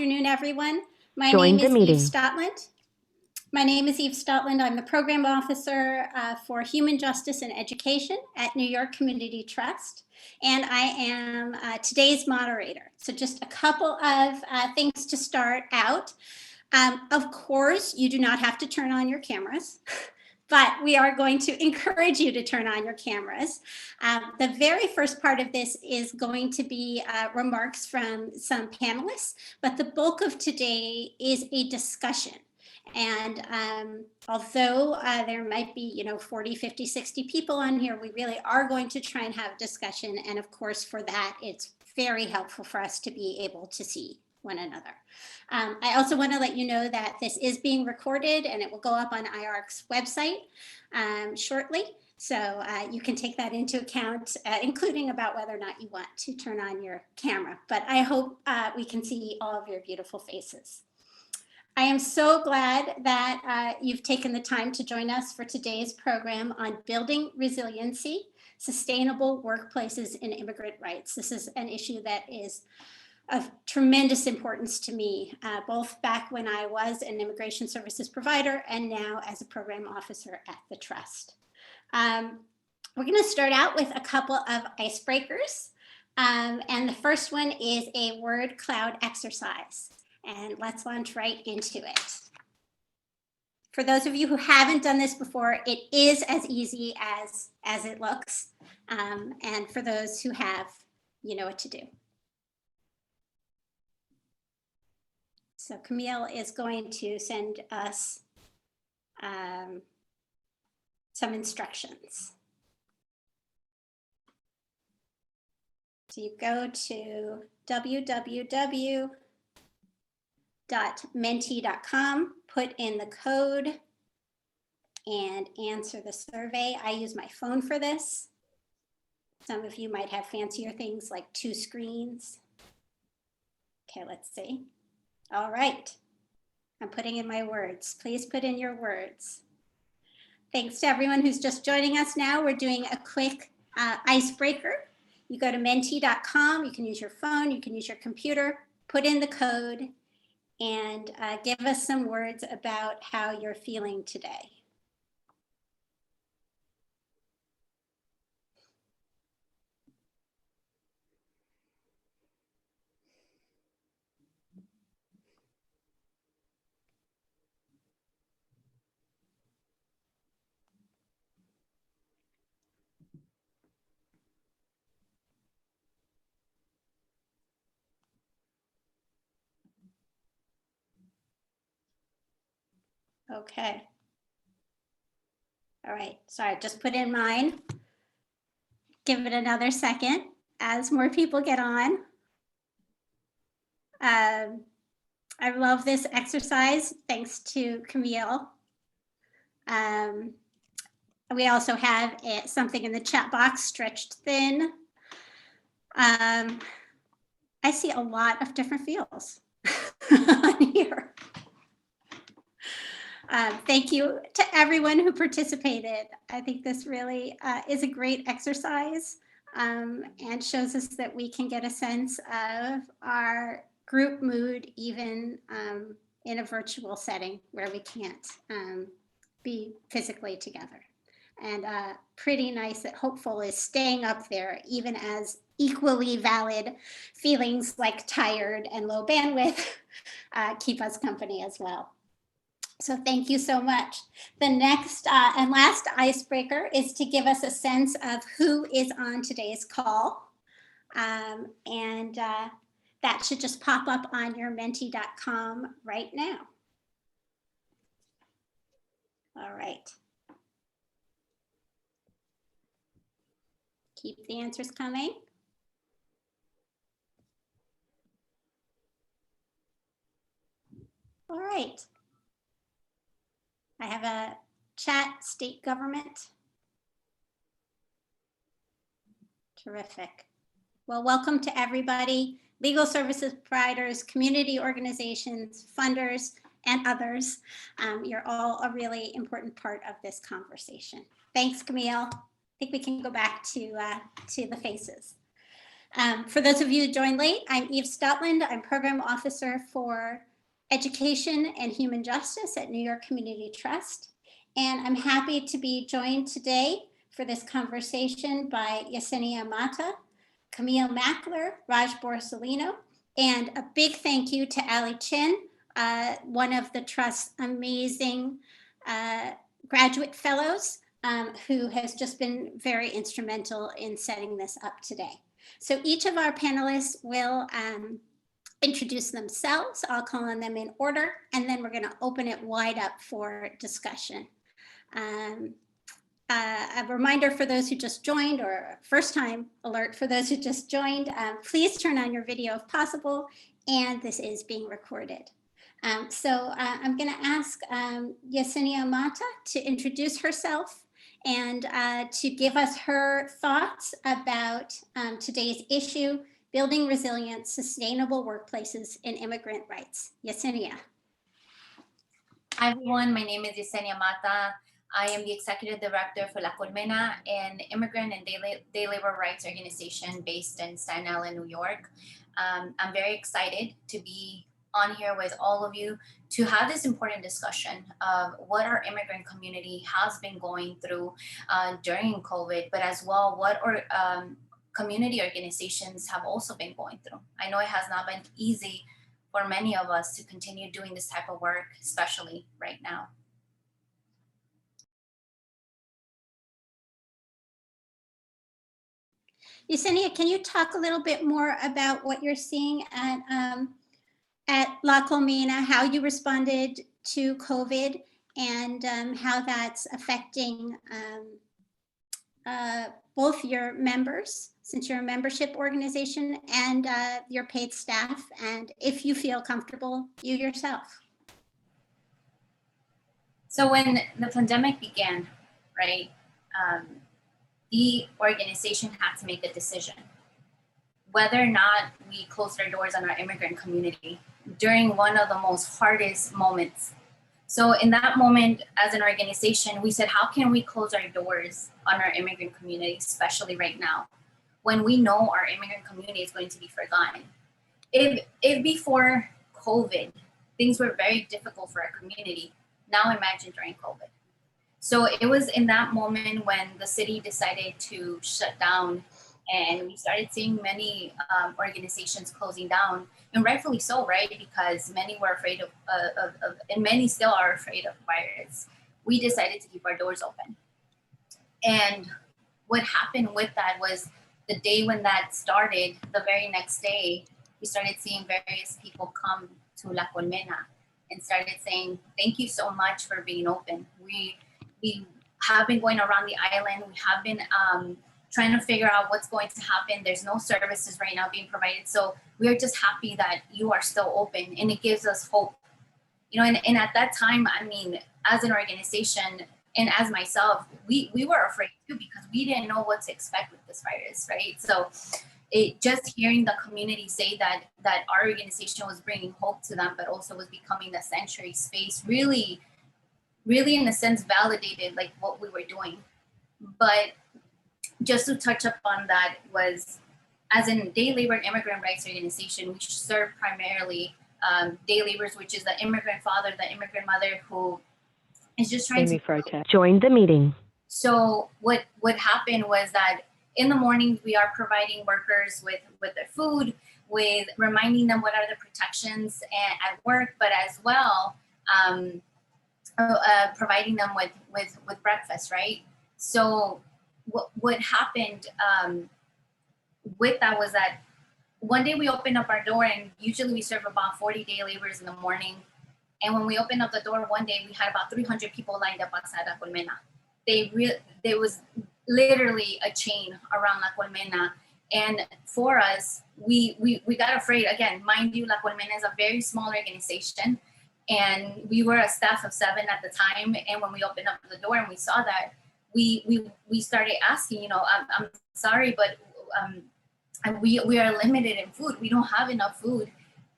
Good afternoon, everyone. My name is Eve Stotland. Eve Stotland. I'm the Program Officer for Human Justice and Education at New York Community Trust, and I am today's moderator. So just a couple of things to start out. Of course, you do not have to turn on your cameras. But we are going to encourage you to turn on your cameras. The very first part of this is going to be remarks from some panelists, but the bulk of today is a discussion. And although there might be, 40, 50, 60 people on here, we really are going to try and have discussion. And of course, for that, it's very helpful for us to be able to see one another. I also want to let you know that this is being recorded and it will go up on IARC's website shortly. So you can take that into account, including about whether or not you want to turn on your camera. But I hope we can see all of your beautiful faces. I am so glad that you've taken the time to join us for today's program on building resiliency, sustainable workplaces and immigrant rights. This is an issue that is of tremendous importance to me, both back when I was an immigration services provider and now as a program officer at the Trust. We're going to start out with a couple of icebreakers. And the first one is a word cloud exercise. And let's launch right into it. For those of you who haven't done this before, it is as easy as it looks. And for those who have, you know what to do. So Camille is going to send us some instructions. So you go to www.menti.com, put in the code and answer the survey. I use my phone for this. Some of you might have fancier things like 2 screens. Okay, let's see. All right, I'm putting in my words. Please put in your words. Thanks to everyone who's just joining us now. We're doing a quick icebreaker. You go to menti.com, you can use your phone, you can use your computer, put in the code, and give us some words about how you're feeling today. Okay. All right, sorry, just put in mine. Give it another second as more people get on. I love this exercise, thanks to Camille. We also have something in the chat box, stretched thin. I see a lot of different feels on here. Thank you to everyone who participated. I think this really is a great exercise and shows us that we can get a sense of our group mood even in a virtual setting where we can't be physically together. And pretty nice that hopeful is staying up there even as equally valid feelings like tired and low bandwidth keep us company as well. So thank you so much. The next and last icebreaker is to give us a sense of who is on today's call. And that should just pop up on your menti.com right now. All right. Keep the answers coming. All right. I have a chat, state government. Terrific. Well, welcome to everybody, legal services providers, community organizations, funders, and others. You're all a really important part of this conversation. Thanks, Camille. I think we can go back to the faces. For those of you who joined late, I'm Eve Stotland. I'm Program Officer for Education and Human Justice at New York Community Trust. And I'm happy to be joined today for this conversation by Yesenia Mata, Camille Mackler, Raj Borsellino, and a big thank you to Ali Chin, one of the Trust's amazing graduate fellows who has just been very instrumental in setting this up today. So each of our panelists will introduce themselves. I'll call on them in order, and then we're going to open it wide up for discussion. A reminder for those who just joined, or first time alert for those who just joined, please turn on your video if possible, and this is being recorded. So I'm going to ask Yesenia Mata to introduce herself and to give us her thoughts about today's issue, building resilient, sustainable workplaces and immigrant rights. Yesenia. Hi everyone, my name is Yesenia Mata. I am the Executive Director for La Colmena, an immigrant and day labor rights organization based in Staten Island, New York. I'm very excited to be on here with all of you to have this important discussion of what our immigrant community has been going through during COVID, but as well what our community organizations have also been going through. I know it has not been easy for many of us to continue doing this type of work, especially right now. Yesenia, can you talk a little bit more about what you're seeing at La Colmena, how you responded to COVID, and how that's affecting both your members, since you're a membership organization, and your paid staff, and if you feel comfortable, you yourself? So when the pandemic began, right, the organization had to make a decision whether or not we closed our doors on our immigrant community during one of the most hardest moments. So in that moment, as an organization, we said, how can we close our doors on our immigrant community, especially right now, when we know our immigrant community is going to be forgotten? If before COVID, things were very difficult for our community, now imagine during COVID. So it was in that moment when the city decided to shut down, and we started seeing many organizations closing down, and rightfully so, right? Because many were afraid of and many still are afraid of virus. We decided to keep our doors open. And what happened with that was the day when that started, the very next day, we started seeing various people come to La Colmena and started saying, thank you so much for being open. We have been going around the island. We have been trying to figure out what's going to happen. There's no services right now being provided. So we're just happy that you are still open, and it gives us hope. You know, and at that time, I mean, as an organization and as myself, we were afraid too, because we didn't know what to expect with this virus, right? So just hearing the community say that our organization was bringing hope to them, but also was becoming the sanctuary space, really in a sense validated like what we were doing. But just to touch up on that, was as in day labor and immigrant rights organization, we serve primarily day laborers, which is the immigrant father, the immigrant mother who is just trying to join the meeting. So what happened was that in the morning we are providing workers with their food, with reminding them what are the protections at work, but as well providing them with breakfast, right? So what happened with that was that one day we opened up our door, and usually we serve about 40 day laborers in the morning. And when we opened up the door one day, we had about 300 people lined up outside La Colmena. There was literally a chain around La Colmena. And for us, we got afraid. Again, mind you, La Colmena is a very small organization. And we were a staff of 7 at the time. And when we opened up the door and we saw that, we started asking, you know, I'm sorry, but we are limited in food. We don't have enough food.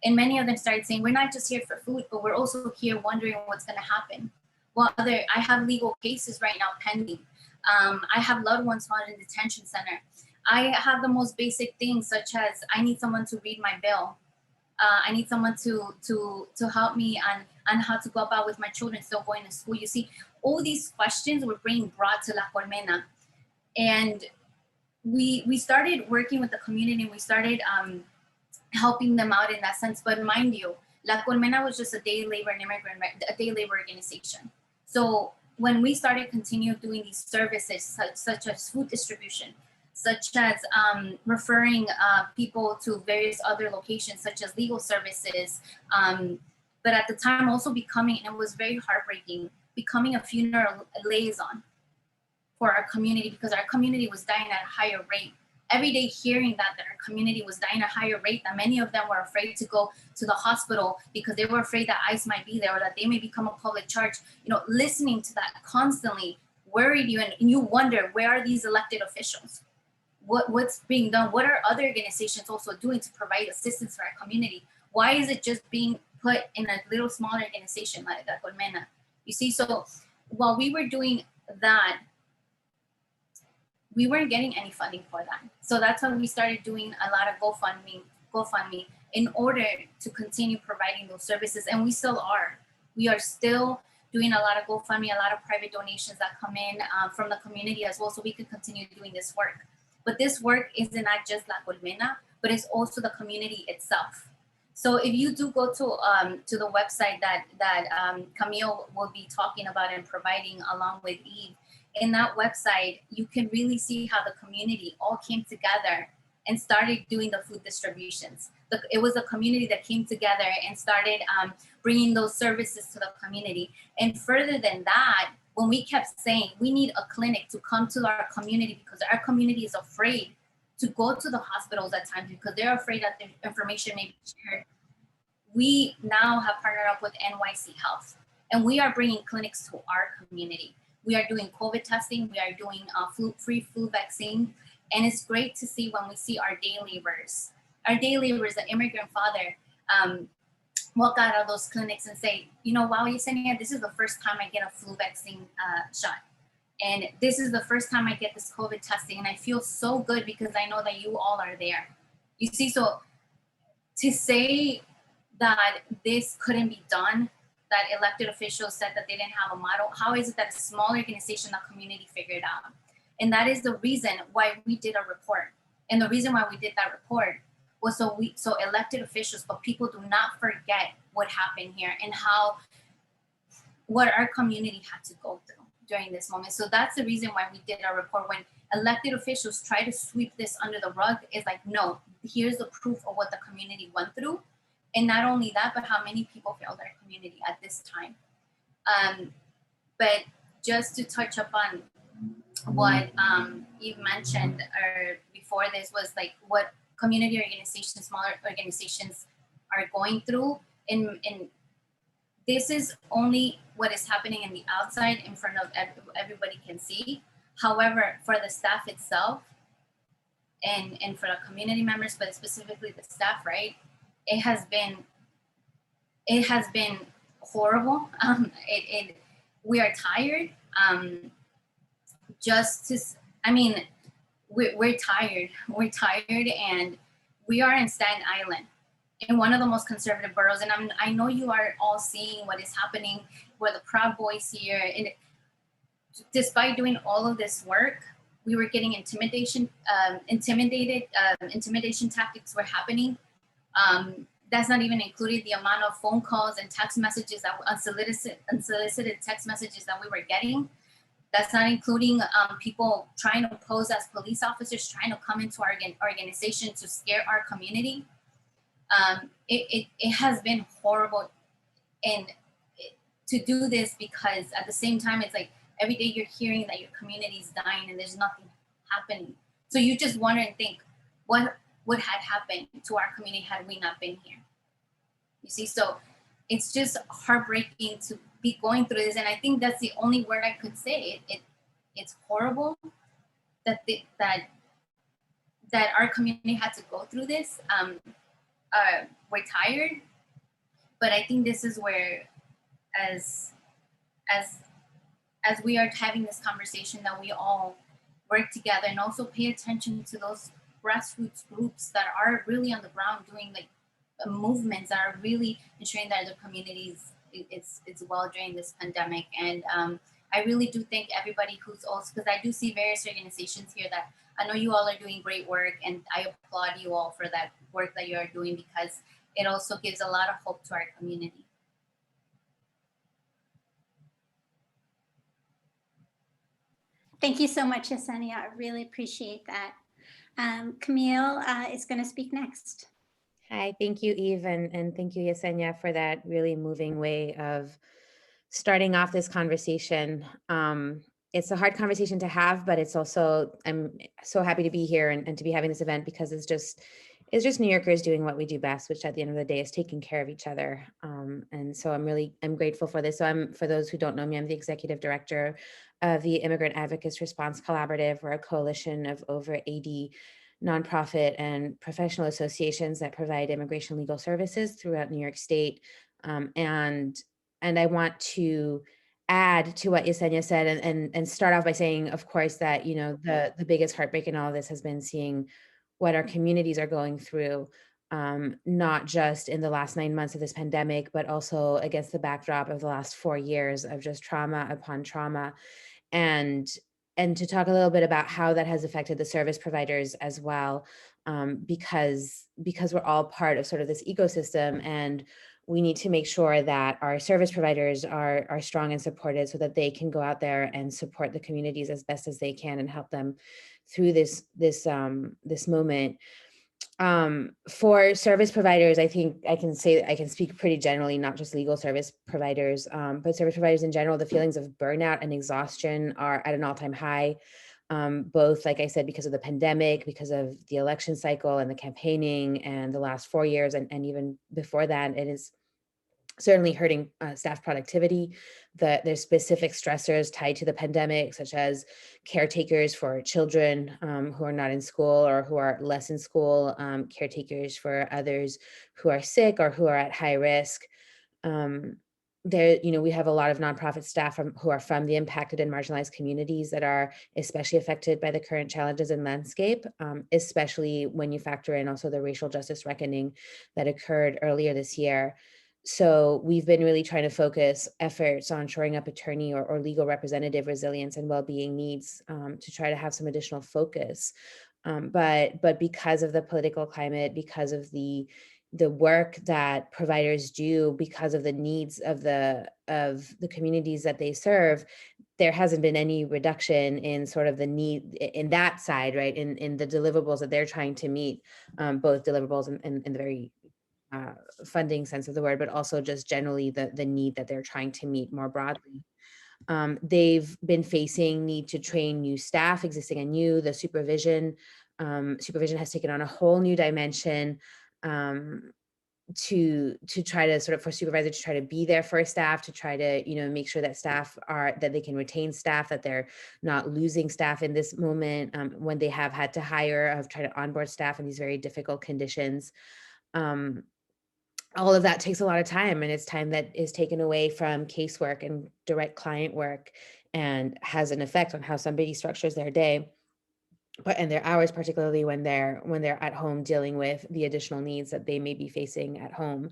And many of them started saying, we're not just here for food, but we're also here wondering what's going to happen. Well, I have legal cases right now pending. I have loved ones found in detention center. I have the most basic things, such as I need someone to read my bill. I need someone to help me on how to go about with my children still going to school. You see, all these questions were being brought to La Colmena. And we started working with the community. We started helping them out in that sense. But mind you, La Colmena was just a day labor and immigrant, a day labor organization. So when we started continue doing these services, such as food distribution, such as referring people to various other locations, such as legal services, but at the time also becoming, and it was very heartbreaking, becoming a funeral liaison for our community, because our community was dying at a higher rate. Every day hearing that our community was dying at a higher rate, that many of them were afraid to go to the hospital because they were afraid that ICE might be there or that they may become a public charge. You know, listening to that constantly worried you, and you wonder, where are these elected officials? What's being done? What are other organizations also doing to provide assistance for our community? Why is it just being put in a little smaller organization like La Colmena? You see, so while we were doing that, we weren't getting any funding for that. So that's when we started doing a lot of GoFundMe in order to continue providing those services. And we still are. We are still doing a lot of GoFundMe, a lot of private donations that come in from the community as well, so we can continue doing this work. But this work isn't not just La Colmena, but it's also the community itself. So if you do go to the website that Camille will be talking about and providing along with Eve, in that website, you can really see how the community all came together and started doing the food distributions. It was a community that came together and started bringing those services to the community. And further than that, when we kept saying we need a clinic to come to our community because our community is afraid to go to the hospitals at times because they're afraid that the information may be shared, we now have partnered up with NYC Health, and we are bringing clinics to our community. We are doing COVID testing. We are doing free flu vaccine. And it's great to see when we see our day laborers, the immigrant father, walk out of those clinics and say, you know, wow, Yesenia, this is the first time I get a flu vaccine shot. And this is the first time I get this COVID testing. And I feel so good because I know that you all are there. You see, so to say that this couldn't be done, that elected officials said that they didn't have a model, how is it that a small organization, the community figured out? And that is the reason why we did a report. And the reason why we did that report was so elected officials, but people do not forget what happened here and what our community had to go through during this moment. So that's the reason why we did our report. When elected officials try to sweep this under the rug, it's like, no, here's the proof of what the community went through. And not only that, but how many people failed our community at this time. But just to touch upon what Eve mentioned before this was like what community organizations, smaller organizations are going through. And this is only what is happening in the outside in front of everybody can see. However, for the staff itself and for the community members, but specifically the staff, right? It has been horrible. We are tired. We're tired. We're tired, and we are in Staten Island, in one of the most conservative boroughs. And I know you are all seeing what is happening. We're the Proud Boys here, and despite doing all of this work, we were getting intimidation tactics were happening. That's not even included the amount of phone calls and text messages, that unsolicited text messages that we were getting. That's not including people trying to pose as police officers, trying to come into our organization to scare our community. It has been horrible, and to do this because at the same time, it's like every day you're hearing that your community is dying and there's nothing happening. So you just wonder and think, what would have happened to our community had we not been here? You see, so it's just heartbreaking to be going through this. And I think that's the only word I could say. It's horrible that our community had to go through this. We're tired, but I think this is where, as we are having this conversation, that we're work together and also pay attention to those grassroots groups that are really on the ground doing like movements that are really ensuring that the communities it's well during this pandemic. And I really do thank everybody who's also, because I do see various organizations here that I know you all are doing great work, and I applaud you all for that work that you are doing, because it also gives a lot of hope to our community. Thank you so much, Yesenia. I really appreciate that. Camille is going to speak next. Hi, thank you, Eve, and thank you, Yesenia, for that really moving way of starting off this conversation. It's a hard conversation to have, but it's also, I'm so happy to be here and to be having this event, because it's just New Yorkers doing what we do best, which at the end of the day is taking care of each other. And so I'm grateful for this. So for those who don't know me, I'm the executive director of the Immigrant Advocates Response Collaborative. We're a coalition of over 80 nonprofit and professional associations that provide immigration legal services throughout New York State. And I want to add to what Yesenia said and start off by saying, of course, that, you know, the biggest heartbreak in all of this has been seeing what our communities are going through, not just in the last 9 months of this pandemic, but also against the backdrop of the last 4 years of just trauma upon trauma. And to talk a little bit about how that has affected the service providers as well, because we're all part of sort of this ecosystem, and we need to make sure that our service providers are strong and supported so that they can go out there and support the communities as best as they can and help them through this moment. For service providers, I think I can speak pretty generally, not just legal service providers, but service providers in general. The feelings of burnout and exhaustion are at an all-time high, both, like I said, because of the pandemic, because of the election cycle and the campaigning and the last 4 years, and even before that. It is certainly hurting staff productivity. There's specific stressors tied to the pandemic, such as caretakers for children who are not in school or who are less in school, caretakers for others who are sick or who are at high risk. We have a lot of nonprofit staff who are from the impacted and marginalized communities that are especially affected by the current challenges in landscape, especially when you factor in also the racial justice reckoning that occurred earlier this year. So we've been really trying to focus efforts on shoring up attorney or legal representative resilience and well-being needs to try to have some additional focus. But because of the political climate, because of the work that providers do, because of the needs of the communities that they serve, there hasn't been any reduction in sort of the need in that side, right? In the deliverables that they're trying to meet, both deliverables in the very funding sense of the word, but also just generally the need that they're trying to meet more broadly. They've been facing need to train new staff, existing and new. The supervision has taken on a whole new dimension to try to sort of, for supervisor to try to be there for staff, to try to, make sure that that they can retain staff, that they're not losing staff in this moment when they have had to hire, try to onboard staff in these very difficult conditions. All of that takes a lot of time, and it's time that is taken away from casework and direct client work, and has an effect on how somebody structures their day, and their hours, particularly when they're at home dealing with the additional needs that they may be facing at home.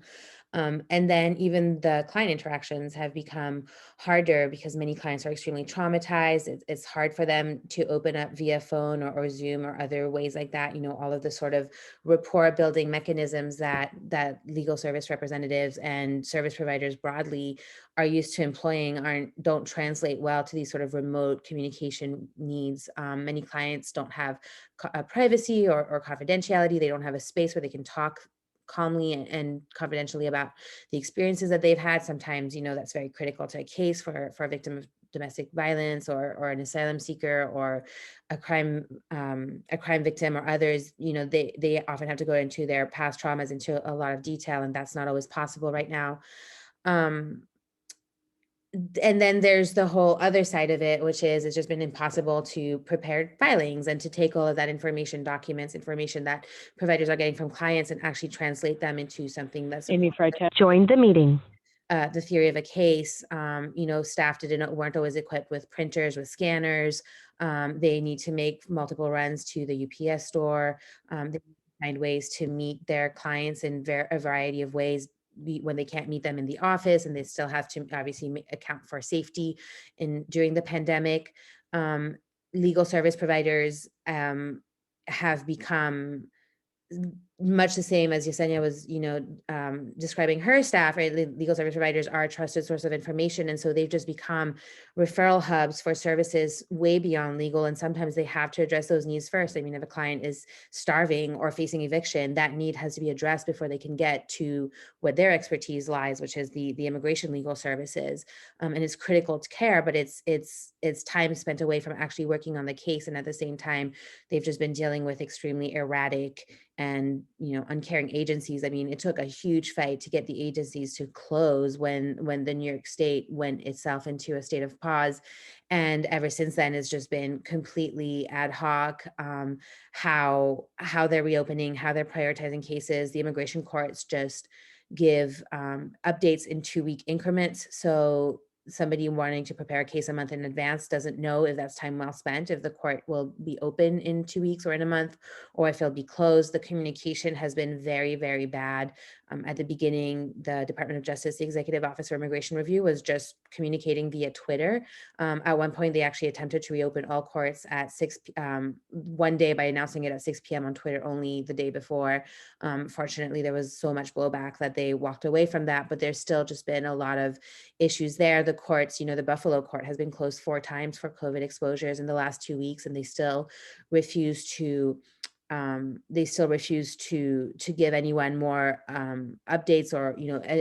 And then even the client interactions have become harder because many clients are extremely traumatized. It's hard for them to open up via phone or Zoom or other ways like that. All of the sort of rapport building mechanisms that legal service representatives and service providers broadly are used to employing don't translate well to these sort of remote communication needs. Many clients don't have privacy or confidentiality. They don't have a space where they can talk calmly and confidentially about the experiences that they've had. Sometimes, that's very critical to a case for a victim of domestic violence or an asylum seeker or a crime victim or others. They often have to go into their past traumas into a lot of detail, and that's not always possible right now. And then there's the whole other side of it, which is it's just been impossible to prepare filings and to take all of that information, documents, information that providers are getting from clients and actually translate them into something that's Amy Freitag joined the meeting. the theory of a case, staff weren't always equipped with printers, with scanners. They need to make multiple runs to the UPS store. They find ways to meet their clients in a variety of ways when they can't meet them in the office, and they still have to obviously account for safety during the pandemic. Legal service providers have become much the same as Yesenia was, describing her staff, right? Legal service providers are a trusted source of information. And so they've just become referral hubs for services way beyond legal. And sometimes they have to address those needs first. I mean, if a client is starving or facing eviction, that need has to be addressed before they can get to what their expertise lies, which is the immigration legal services. And it's critical to care, but it's time spent away from actually working on the case. And at the same time, they've just been dealing with extremely erratic and uncaring agencies. I mean, it took a huge fight to get the agencies to close when the New York State went itself into a state of pause. And ever since then, it's just been completely ad hoc, how they're reopening, how they're prioritizing cases. The immigration courts just give updates in 2-week increments. So somebody wanting to prepare a case a month in advance doesn't know if that's time well spent, if the court will be open in 2 weeks or in a month, or if it'll be closed. The communication has been very, very bad. At the beginning, the Department of Justice, the Executive Office for Immigration Review, was just communicating via Twitter. At one point, they actually attempted to reopen all courts at one day by announcing it at 6 p.m. on Twitter only the day before. Fortunately, there was so much blowback that they walked away from that, but there's still just been a lot of issues there. The courts, the Buffalo court has been closed 4 times for COVID exposures in the last 2 weeks, and they still refuse to give anyone more updates or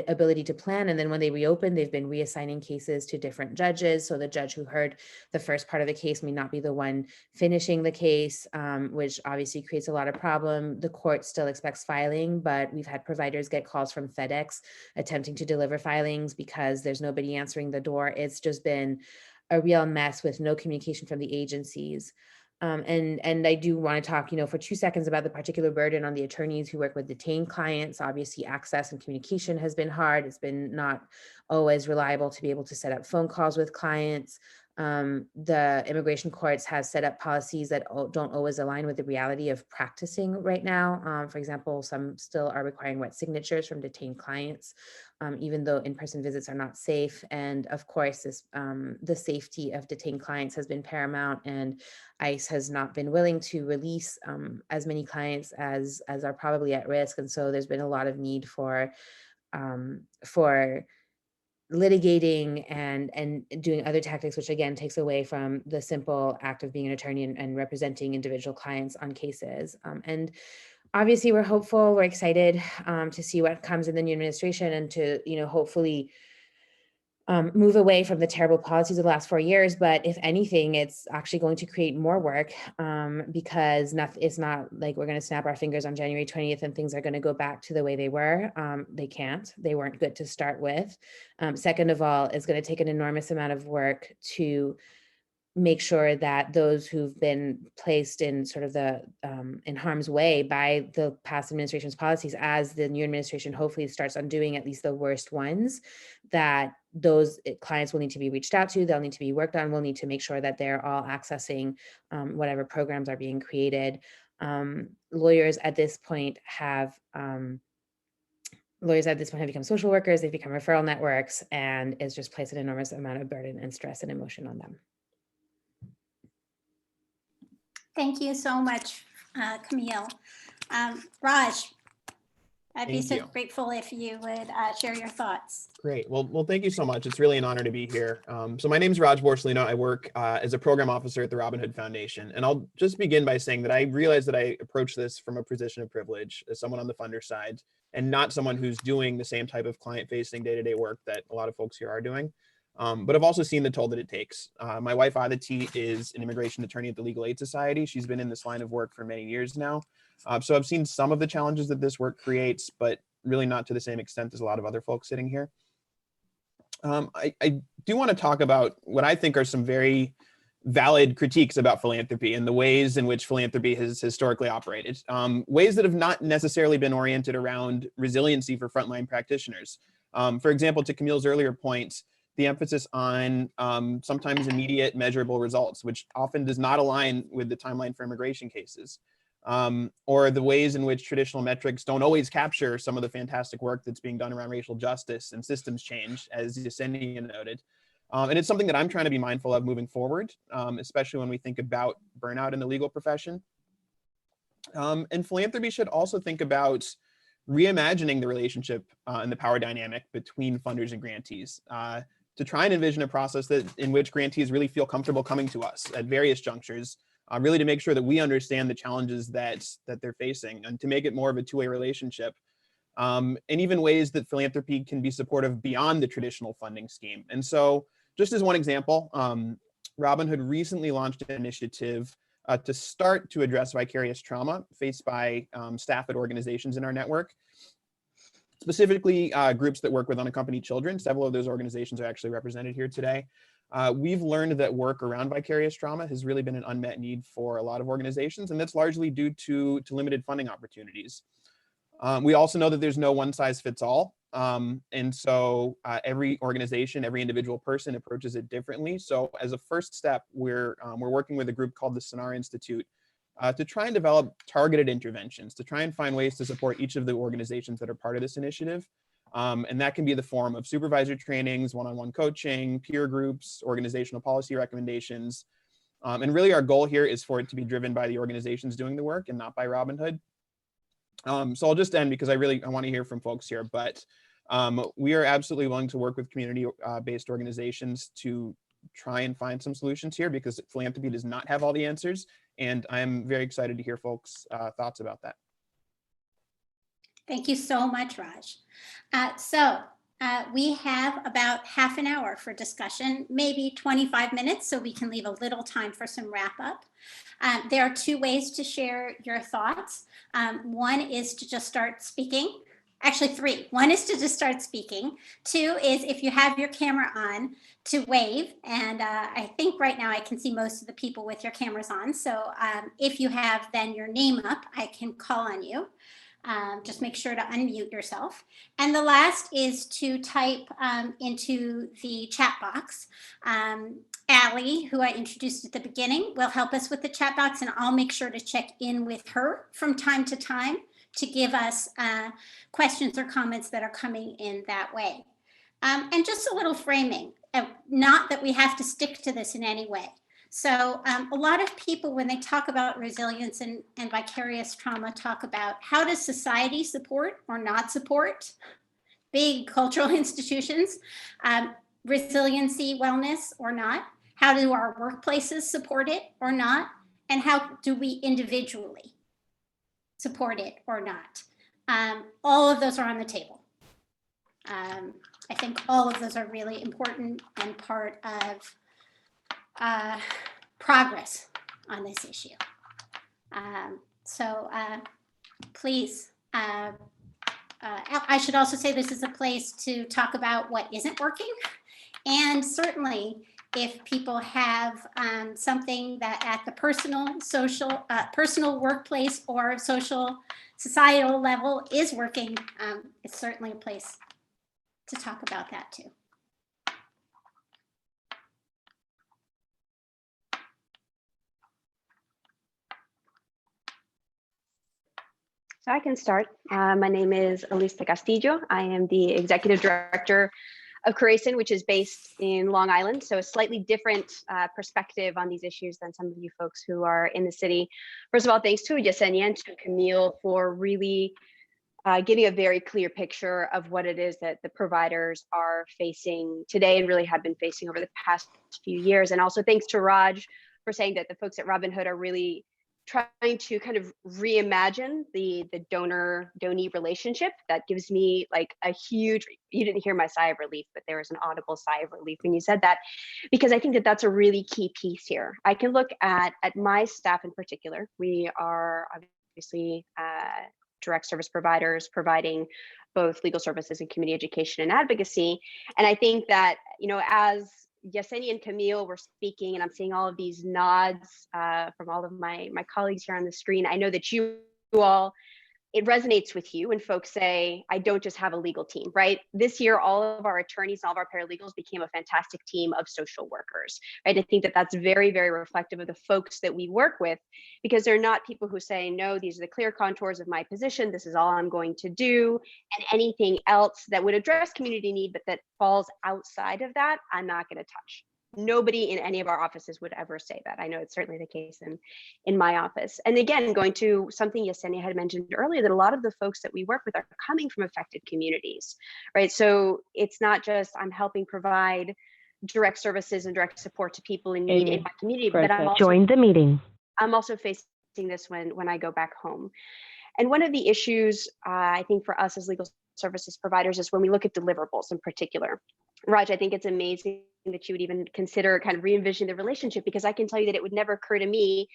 ability to plan. And then when they reopen, they've been reassigning cases to different judges. So the judge who heard the first part of the case may not be the one finishing the case, which obviously creates a lot of problem. The court still expects filing, but we've had providers get calls from FedEx attempting to deliver filings because there's nobody answering the door. It's just been a real mess with no communication from the agencies. And I do want to talk, for 2 seconds about the particular burden on the attorneys who work with detained clients. Obviously, access and communication has been hard. It's been not always reliable to be able to set up phone calls with clients. The immigration courts have set up policies that don't always align with the reality of practicing right now. For example, some still are requiring wet signatures from detained clients, even though in-person visits are not safe. And of course, the safety of detained clients has been paramount, and ICE has not been willing to release as many clients as are probably at risk. And so there's been a lot of need for litigating and doing other tactics, which again takes away from the simple act of being an attorney and representing individual clients on cases. And obviously we're hopeful, we're excited to see what comes in the new administration and to, hopefully move away from the terrible policies of the last 4 years. But if anything, it's actually going to create more work because it's not like we're going to snap our fingers on January 20th and things are going to go back to the way they were. They can't. They weren't good to start with. Second of all, it's going to take an enormous amount of work to make sure that those who've been placed in sort of the in harm's way by the past administration's policies, as the new administration hopefully starts undoing at least the worst ones, that those clients will need to be reached out to, they'll need to be worked on, we'll need to make sure that they're all accessing whatever programs are being created. Lawyers at this point have become social workers, they've become referral networks, and it's just placed an enormous amount of burden and stress and emotion on them. Thank you so much, Camille. Raj, I'd be so grateful if you would share your thoughts. Great. Well, thank you so much. It's really an honor to be here. So my name is Raj Borsellino. I work as a program officer at the Robin Hood Foundation. And I'll just begin by saying that I realize that I approach this from a position of privilege as someone on the funder side and not someone who's doing the same type of client-facing day-to-day work that a lot of folks here are doing. But I've also seen the toll that it takes. My wife, Aditi, is an immigration attorney at the Legal Aid Society. She's been in this line of work for many years now. So I've seen some of the challenges that this work creates, but really not to the same extent as a lot of other folks sitting here. I do want to talk about what I think are some very valid critiques about philanthropy and the ways in which philanthropy has historically operated. Ways that have not necessarily been oriented around resiliency for frontline practitioners. For example, to Camille's earlier point, the emphasis on sometimes immediate measurable results, which often does not align with the timeline for immigration cases, or the ways in which traditional metrics don't always capture some of the fantastic work that's being done around racial justice and systems change, as Yesenia noted. And it's something that I'm trying to be mindful of moving forward, especially when we think about burnout in the legal profession. And philanthropy should also think about reimagining the relationship and the power dynamic between funders and grantees, to try and envision a process in which grantees really feel comfortable coming to us at various junctures, really to make sure that we understand the challenges that they're facing, and to make it more of a two-way relationship, and even ways that philanthropy can be supportive beyond the traditional funding scheme. And so, just as one example, Robinhood recently launched an initiative to start to address vicarious trauma faced by staff at organizations in our network, specifically groups that work with unaccompanied children. Several of those organizations are actually represented here today. We've learned that work around vicarious trauma has really been an unmet need for a lot of organizations, and that's largely due to limited funding opportunities. We also know that there's no one size fits all. And so every organization, every individual person approaches it differently. So as a first step, we're working with a group called the Sonar Institute to try and develop targeted interventions, to try and find ways to support each of the organizations that are part of this initiative. And that can be the form of supervisor trainings, one-on-one coaching, peer groups, organizational policy recommendations. And really our goal here is for it to be driven by the organizations doing the work and not by Robinhood. So I'll just end because I want to hear from folks here, but we are absolutely willing to work with community-based organizations to try and find some solutions here, because philanthropy does not have all the answers. And I'm very excited to hear folks' thoughts about that. Thank you so much, Raj. We have about half an hour for discussion, maybe 25 minutes, so we can leave a little time for some wrap up. There are two ways to share your thoughts. One is to just start speaking. Actually, three. One is to just start speaking. Two is, if you have your camera on, to wave. And I think right now I can see most of the people with your cameras on. So if you have then your name up, I can call on you. Just make sure to unmute yourself. And the last is to type into the chat box. Allie, who I introduced at the beginning, will help us with the chat box, and I'll make sure to check in with her from time to time to give us questions or comments that are coming in that way. And just a little framing, not that we have to stick to this in any way. So a lot of people, when they talk about resilience and vicarious trauma, talk about how does society support or not support big cultural institutions, resiliency, wellness or not? How do our workplaces support it or not? And how do we individually support it or not? All of those are on the table. I think all of those are really important and part of progress on this issue. Please, I should also say this is a place to talk about what isn't working. And certainly if people have something that at the personal, social, personal workplace or social societal level is working, it's certainly a place to talk about that too. So I can start. My name is Elisa Castillo. I am the Executive Director of Corazon, which is based in Long Island. So a slightly different perspective on these issues than some of you folks who are in the city. First of all, thanks to Yesenia and to Camille for really giving a very clear picture of what it is that the providers are facing today and really have been facing over the past few years. And also thanks to Raj for saying that the folks at Robinhood are really trying to kind of reimagine the donor-donee relationship. That gives me like a huge, you didn't hear my sigh of relief, but there was an audible sigh of relief when you said that, because I think that that's a really key piece here. I can look at my staff in particular. We are obviously direct service providers providing both legal services and community education and advocacy. And I think that, you know, as Yesenia and Camille were speaking, and I'm seeing all of these nods from all of my colleagues here on the screen, I know that you all it resonates with you when folks say, I don't just have a legal team, right? This year, all of our attorneys and all of our paralegals became a fantastic team of social workers, right? I think that that's very, very reflective of the folks that we work with, because they're not people who say, no, these are the clear contours of my position. This is all I'm going to do. And anything else that would address community need, but that falls outside of that, I'm not going to touch. Nobody in any of our offices would ever say that. I know it's certainly the case in my office. And again, going to something Yesenia had mentioned earlier, that a lot of the folks that we work with are coming from affected communities, right? So it's not just I'm helping provide direct services and direct support to people in need in my community, but I'm also joined the meeting. I'm also facing this when I go back home. And one of the issues I think for us as legal services providers is when we look at deliverables in particular. Raj, I think it's amazing that you would even consider kind of re-envisioning the relationship, because I can tell you that it would never occur to me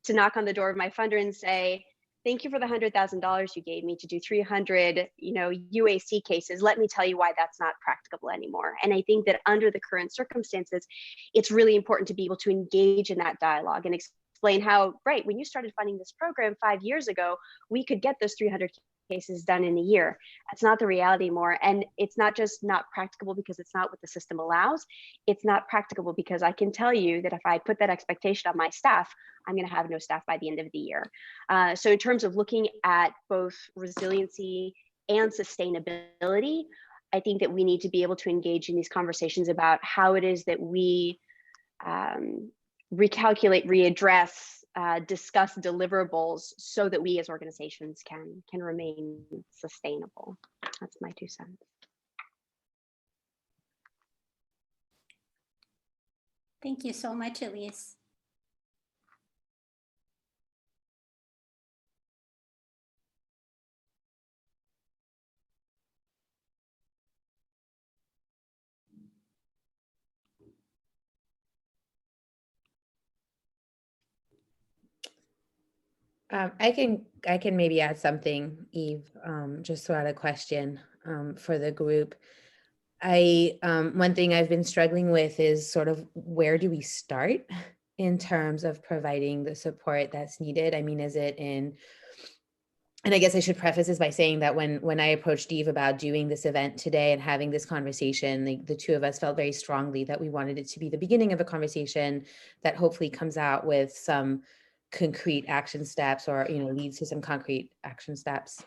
to knock on the door of my funder and say, thank you for the $100,000 you gave me to do 300, UAC cases. Let me tell you why that's not practicable anymore. And I think that under the current circumstances, it's really important to be able to engage in that dialogue and explain how, right, when you started funding this program 5 years ago, we could get those 300 cases done in a year. That's not the reality anymore. And it's not just not practicable because it's not what the system allows. It's not practicable because I can tell you that if I put that expectation on my staff, I'm going to have no staff by the end of the year. So in terms of looking at both resiliency and sustainability, I think that we need to be able to engage in these conversations about how it is that we recalculate, readdress, discuss deliverables so that we as organizations can remain sustainable. That's my 2 cents. Thank you so much, Elise. I can maybe add something, Eve, just throw out a question for the group. One thing I've been struggling with is sort of where do we start in terms of providing the support that's needed? I mean, is it in, and I guess I should preface this by saying that when I approached Eve about doing this event today and having this conversation, the two of us felt very strongly that we wanted it to be the beginning of a conversation that hopefully comes out with some concrete action steps, or leads to some concrete action steps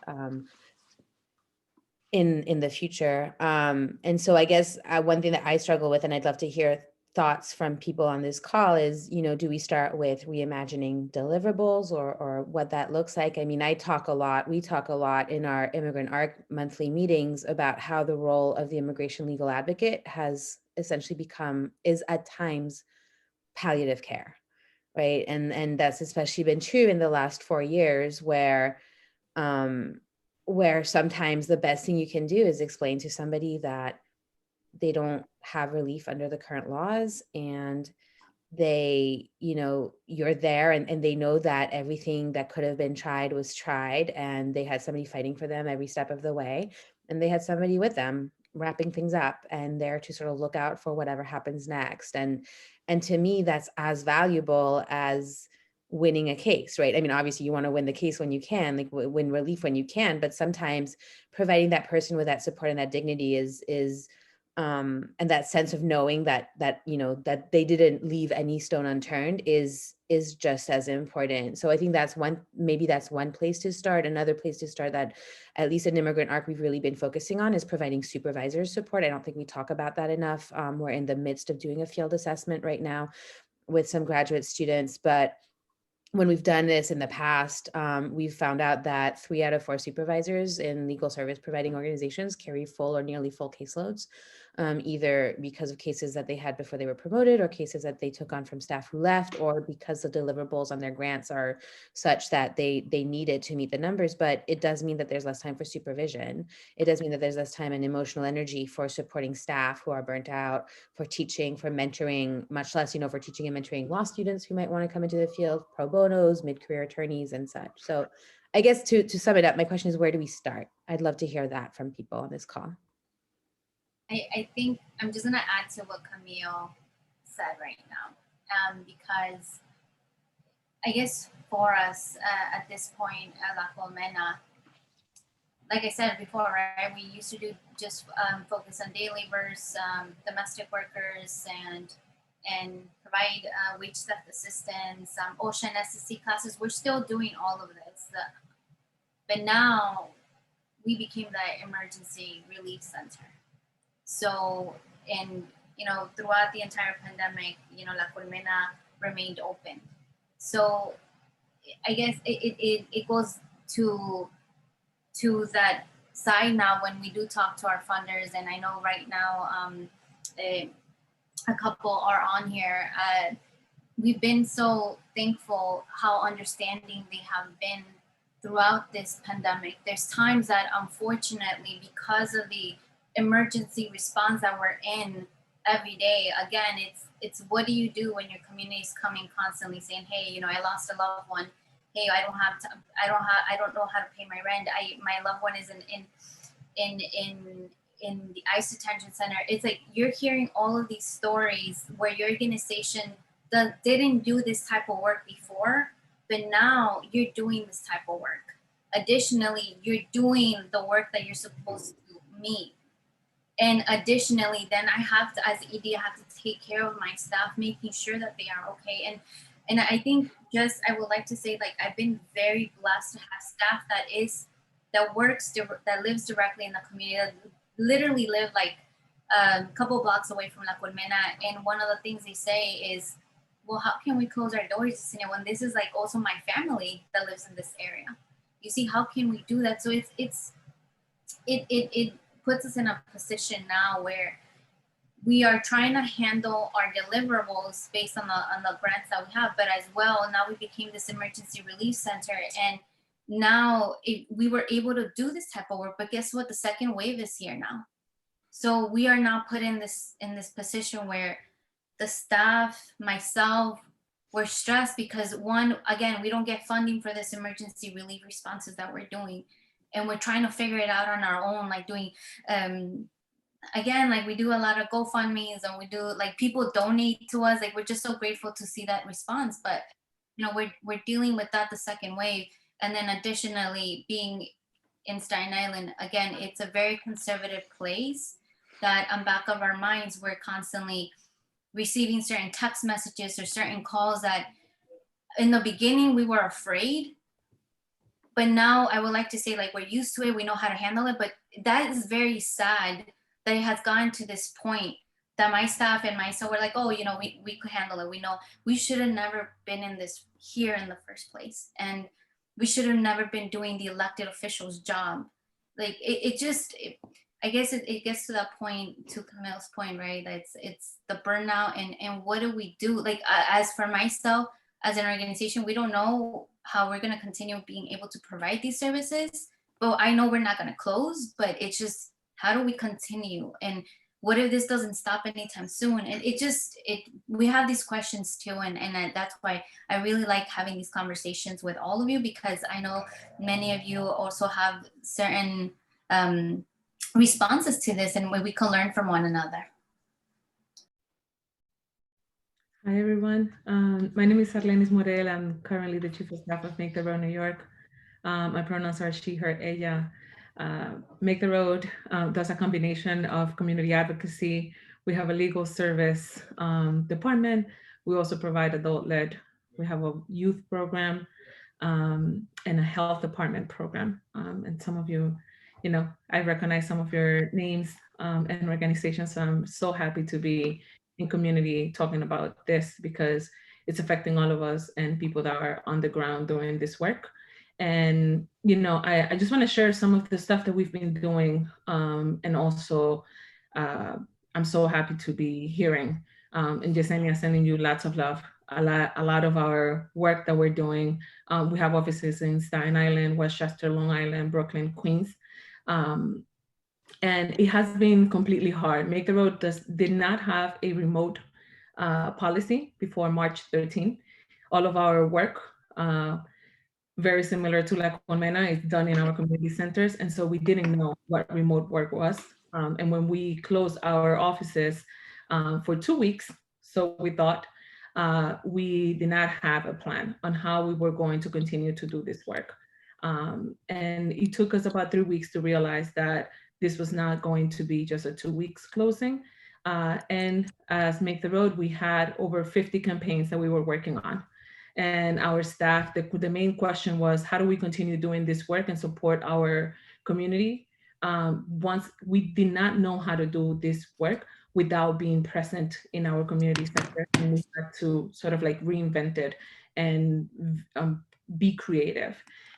in the future. And so I guess one thing that I struggle with, and I'd love to hear thoughts from people on this call, is do we start with reimagining deliverables or what that looks like? I mean, we talk a lot in our Immigrant ARC monthly meetings about how the role of the immigration legal advocate has essentially is at times palliative care. Right. And that's especially been true in the last 4 years, where sometimes the best thing you can do is explain to somebody that they don't have relief under the current laws, and they, you're there and they know that everything that could have been tried was tried, and they had somebody fighting for them every step of the way, and they had somebody with them wrapping things up and there to sort of look out for whatever happens next. And to me, that's as valuable as winning a case, right? I mean, obviously you want to win the case when you can, like win relief when you can, but sometimes providing that person with that support and that dignity is and that sense of knowing that that they didn't leave any stone unturned is just as important. So I think maybe that's one place to start. Another place to start that at least in Immigrant ARC we've really been focusing on is providing supervisor support. I don't think we talk about that enough. We're in the midst of doing a field assessment right now with some graduate students, but when we've done this in the past, we've found out that 3 out of 4 supervisors in legal service providing organizations carry full or nearly full caseloads, either because of cases that they had before they were promoted, or cases that they took on from staff who left, or because the deliverables on their grants are such that they need it to meet the numbers. But it does mean that there's less time for supervision. It does mean that there's less time and emotional energy for supporting staff who are burnt out, for teaching, for mentoring, much less, for teaching and mentoring law students who might want to come into the field, pro bonos, mid-career attorneys and such. So I guess to sum it up, my question is, where do we start? I'd love to hear that from people on this call. I think I'm just going to add to what Camille said right now, because I guess for us at this point at La Colmena, like I said before, right, we used to do just focus on day laborers, domestic workers, and provide wage theft assistance, OSHA and SSC classes. We're still doing all of this, but now we became the emergency relief center. So, and throughout the entire pandemic, La Colmena remained open. So, I guess it goes to that side now when we do talk to our funders, and I know right now a couple are on here. We've been so thankful how understanding they have been throughout this pandemic. There's times that unfortunately, because of the emergency response that we're in every day, again, it's what do you do when your community is coming constantly saying, hey, I lost a loved one. Hey, I don't know how to pay my rent. My loved one is in the ICE detention center. It's like you're hearing all of these stories where your organization didn't do this type of work before, but now you're doing this type of work. Additionally, you're doing the work that you're supposed to meet. And additionally, then I have to, as ED, I have to take care of my staff, making sure that they are okay. And I think I would like to say, like, I've been very blessed to have staff that lives directly in the community, that literally live like a couple blocks away from La Colmena. And one of the things they say is, well, how can we close our doors, when this is like also my family that lives in this area? You see, how can we do that? So it puts us in a position now where we are trying to handle our deliverables based on the grants that we have, but as well, now we became this emergency relief center, and now we were able to do this type of work. But guess what? The second wave is here now. So we are now put in this position where the staff, myself, we're stressed because again, we don't get funding for this emergency relief responses that we're doing. And we're trying to figure it out on our own, like doing, again, like we do a lot of GoFundMes, and we do, like, people donate to us. Like, we're just so grateful to see that response. But, we're dealing with that, the second wave. And then additionally, being in Staten Island, again, it's a very conservative place that on back of our minds, we're constantly receiving certain text messages or certain calls that in the beginning we were afraid, but now I would like to say, like, we're used to it, we know how to handle it. But that is very sad that it has gotten to this point that my staff and myself were like, oh, we could handle it. We know we should have never been in this here in the first place, and we should have never been doing the elected official's job. Like, I guess it gets to that point, to Camille's point, right? It's the burnout, and what do we do? Like, as for myself, as an organization, we don't know how we're going to continue being able to provide these services. But I know we're not going to close, but it's just, how do we continue? And what if this doesn't stop anytime soon? And we have these questions too. And that's why I really like having these conversations with all of you, because I know many of you also have certain responses to this, and we can learn from one another. Hi, everyone. My name is Arlenis Morel. I'm currently the Chief of Staff of Make the Road New York. My pronouns are she, her, ella. Make the Road does a combination of community advocacy. We have a legal service department. We also provide adult-led. We have a youth program and a health department program. And some of you, I recognize some of your names and organizations. So I'm so happy to be in community talking about this, because it's affecting all of us and people that are on the ground doing this work. And, I just want to share some of the stuff that we've been doing. And also, I'm so happy to be hearing. And Yesenia, sending you lots of love. A lot of our work that we're doing. We have offices in Staten Island, Westchester, Long Island, Brooklyn, Queens. And it has been completely hard. Make the Road did not have a remote policy before March 13th. All of our work, very similar to La Colmena, is done in our community centers. And so we didn't know what remote work was. And when we closed our offices for 2 weeks, so we thought, we did not have a plan on how we were going to continue to do this work. And it took us about 3 weeks to realize that this was not going to be just a 2 weeks closing. And as Make the Road, we had over 50 campaigns that we were working on. And our staff, the main question was, how do we continue doing this work and support our community? Once we did not know how to do this work without being present in our community center, and we had to sort of like reinvent it and be creative.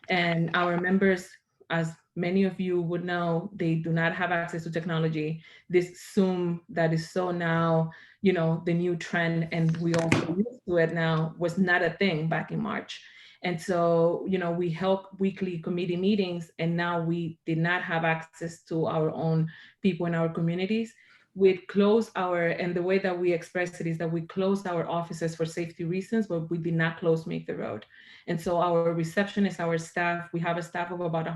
And our members, as many of you would know, they do not have access to technology. This Zoom that is so now, you know, the new trend, and we all get used to it now, was not a thing back in March. And so, you know, we held weekly committee meetings, and now we did not have access to our own people in our communities. We'd close our, and the way that we express it is that we closed our offices for safety reasons, but we did not close Make the Road. And so our receptionists, our staff, we have a staff of about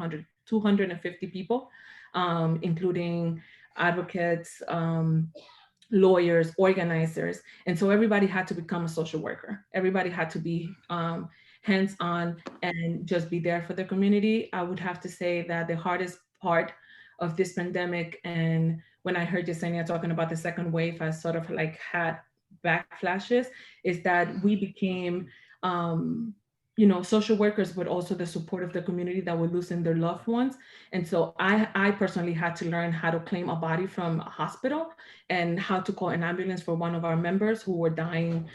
250 people, including advocates, lawyers, organizers. And so everybody had to become a social worker. Everybody had to be hands-on and just be there for the community. I would have to say that the hardest part of this pandemic, and when I heard Yesenia talking about the second wave, I sort of like had backflashes, is that we became, you know, social workers, but also the support of the community that were losing their loved ones. And so I personally had to learn how to claim a body from a hospital and how to call an ambulance for one of our members who were dying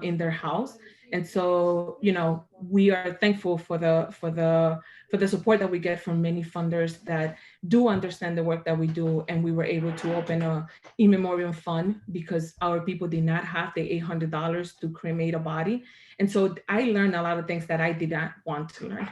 in their house. And so, you know, we are thankful for the support that we get from many funders that do understand the work that we do. And we were able to open a in memoriam fund because our people did not have the $800 to cremate a body. And so I learned a lot of things that I did not want to learn.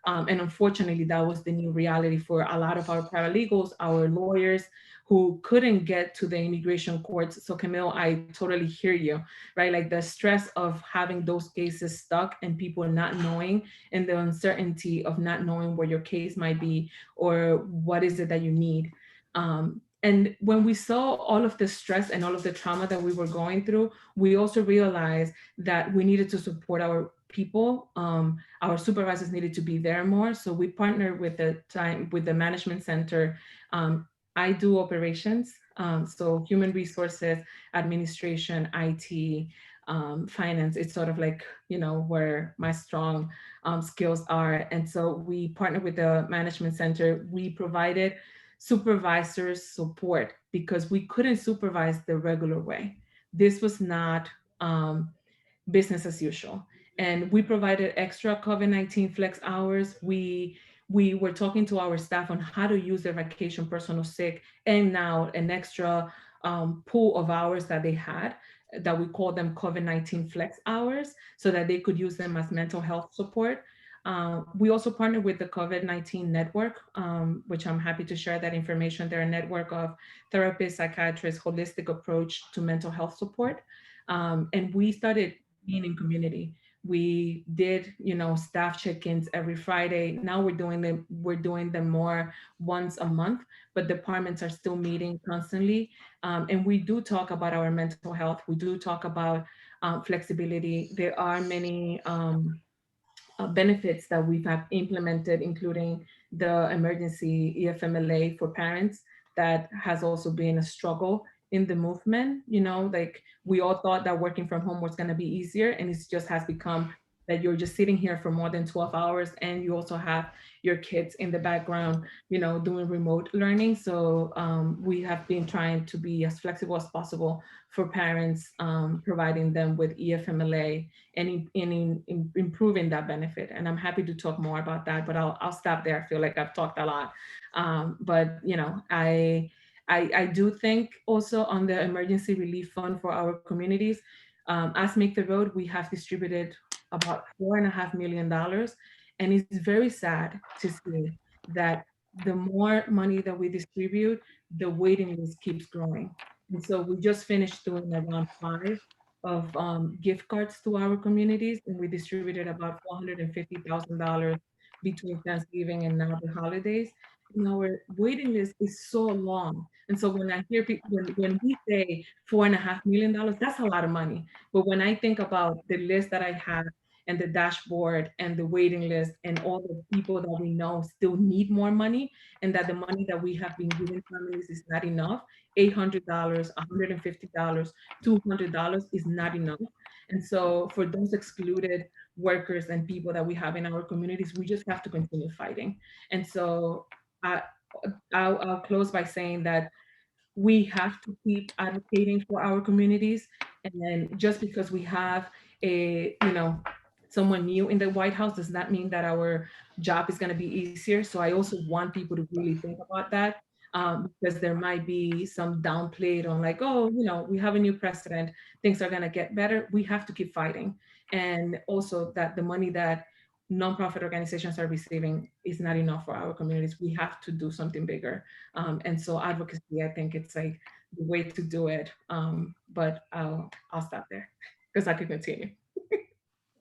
And unfortunately, that was the new reality for a lot of our paralegals, our lawyers, who couldn't get to the immigration courts. So Camille, I totally hear you, right? Like the stress of having those cases stuck and people not knowing, and the uncertainty of not knowing where your case might be or what is it that you need. And when we saw all of the stress and all of the trauma that we were going through, we also realized that we needed to support our people. Our supervisors needed to be there more. So we partnered with the management center. I do operations, so human resources, administration, IT, finance. It's sort of like, you know, where my strong skills are. And so we partnered with the management center. We provided supervisors support because we couldn't supervise the regular way. This was not business as usual. And we provided extra COVID-19 flex hours. We were talking to our staff on how to use their vacation, personal sick, and now an extra pool of hours that they had that we call them COVID-19 flex hours so that they could use them as mental health support. We also partnered with the COVID-19 network, which I'm happy to share that information. They're a network of therapists, psychiatrists, holistic approach to mental health support. And we started being in community. We did, you know, staff check-ins every Friday. Now we're doing them more once a month, but departments are still meeting constantly. And we do talk about our mental health. We do talk about flexibility. There are many benefits that we have implemented, including the emergency EFMLA for parents. That has also been a struggle in the movement. You know, like we all thought that working from home was going to be easier, and it just has become that you're just sitting here for more than 12 hours and you also have your kids in the background, you know, doing remote learning. So we have been trying to be as flexible as possible for parents, providing them with EFMLA and in improving that benefit. And I'm happy to talk more about that, but I'll stop there. I feel like I've talked a lot. But, you know, I do think also on the emergency relief fund for our communities, as Make the Road, we have distributed about $4.5 million. And it's very sad to see that the more money that we distribute, the waiting list keeps growing. And so we just finished doing around 5 of gift cards to our communities, and we distributed about $450,000 between Thanksgiving and now the holidays. And our waiting list is so long. And so when I hear people, when we say $4.5 million, that's a lot of money. But when I think about the list that I have and the dashboard and the waiting list and all the people that we know still need more money, and that the money that we have been giving families is not enough. $800, $150, $200 is not enough. And so for those excluded workers and people that we have in our communities, we just have to continue fighting. And so I'll close by saying that we have to keep advocating for our communities. And then just because we have someone new in the White House does not mean that our job is going to be easier. So I also want people to really think about that, because there might be some downplayed on like, oh, we have a new president, things are going to get better. We have to keep fighting. And also that the money that nonprofit organizations are receiving is not enough for our communities. We have to do something bigger. And so advocacy, I think it's like the way to do it. But I'll stop there because I could continue.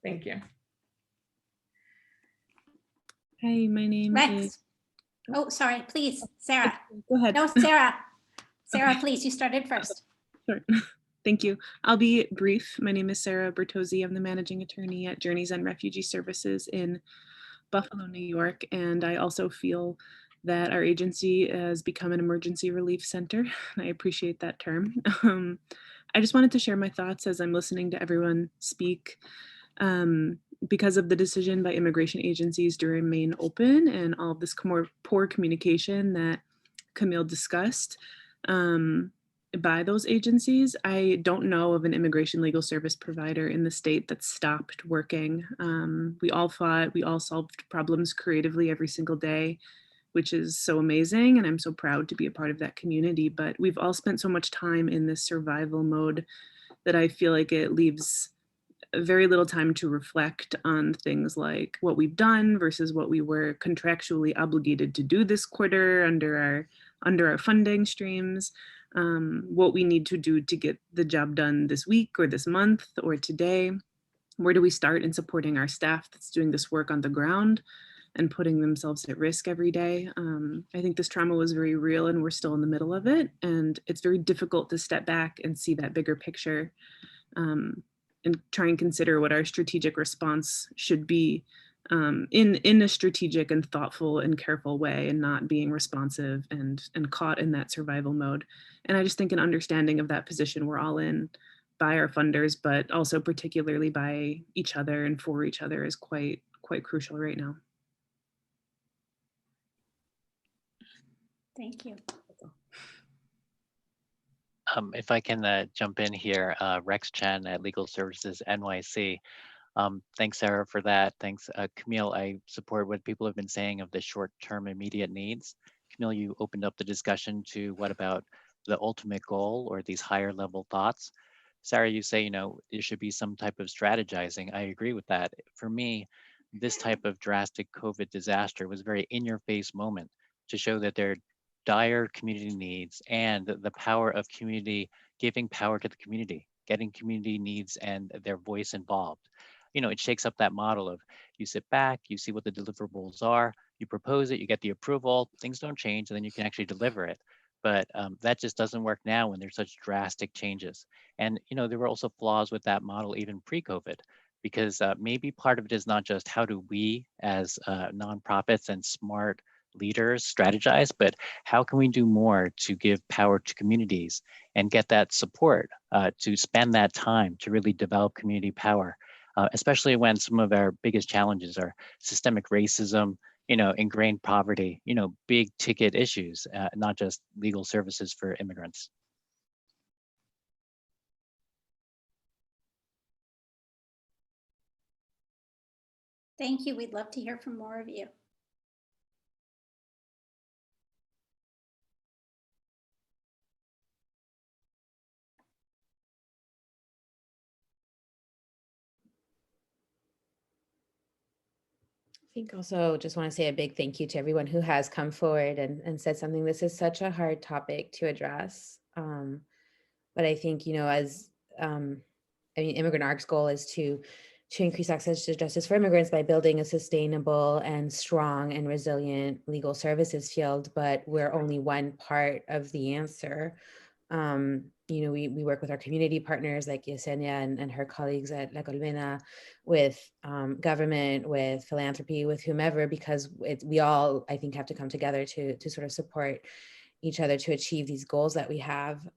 Thank you. Hi, my name is. Oh, sorry, please, Sarah. Go ahead. No, Sarah. Sarah, please, you started first. Sure. Thank you. I'll be brief. My name is Sarah Bertozzi. I'm the managing attorney at Journeys on Refugee Services in Buffalo, New York. And I also feel that our agency has become an emergency relief center. I appreciate that term. I just wanted to share my thoughts as I'm listening to everyone speak. Because of the decision by immigration agencies to remain open and all of this poor communication that Camille discussed by those agencies, I don't know of an immigration legal service provider in the state that stopped working. We all fought, we all solved problems creatively every single day, which is so amazing. And I'm so proud to be a part of that community. But we've all spent so much time in this survival mode that I feel like it leaves very little time to reflect on things like what we've done versus what we were contractually obligated to do this quarter under our funding streams, what we need to do to get the job done this week or this month or today. Where do we start in supporting our staff that's doing this work on the ground and putting themselves at risk every day? I think this trauma was very real and we're still in the middle of it. And it's very difficult to step back and see that bigger picture and try and consider what our strategic response should be in a strategic and thoughtful and careful way, and not being responsive and caught in that survival mode. And I just think an understanding of that position we're all in by our funders, but also particularly by each other and for each other is quite crucial right now. Thank you. If I can jump in here, Rex Chen at Legal Services NYC. Thanks, Sarah, for that. Thanks, Camille. I support what people have been saying of the short-term immediate needs. Camille, you opened up the discussion to what about the ultimate goal or these higher level thoughts. Sarah, you say, there should be some type of strategizing. I agree with that. For me, this type of drastic COVID disaster was a very in-your-face moment to show that there are dire community needs and the power of community, giving power to the community, getting community needs and their voice involved. It shakes up that model of you sit back, you see what the deliverables are, you propose it, you get the approval, things don't change, and then you can actually deliver it. But that just doesn't work now when there's such drastic changes. And there were also flaws with that model even pre-COVID, because maybe part of it is not just how do we as nonprofits and smart leaders strategize, but how can we do more to give power to communities and get that support to spend that time to really develop community power, especially when some of our biggest challenges are systemic racism, ingrained poverty, big ticket issues, not just legal services for immigrants. Thank you. We'd love to hear from more of you. I think also just want to say a big thank you to everyone who has come forward and said something. This is such a hard topic to address. But I think, Immigrant ARC's goal is to increase access to justice for immigrants by building a sustainable and strong and resilient legal services field, but we're only one part of the answer. we work with our community partners like Yesenia and her colleagues at La Colmena, with government, with philanthropy, with whomever, because we all, I think, have to come together to sort of support each other to achieve these goals that we have,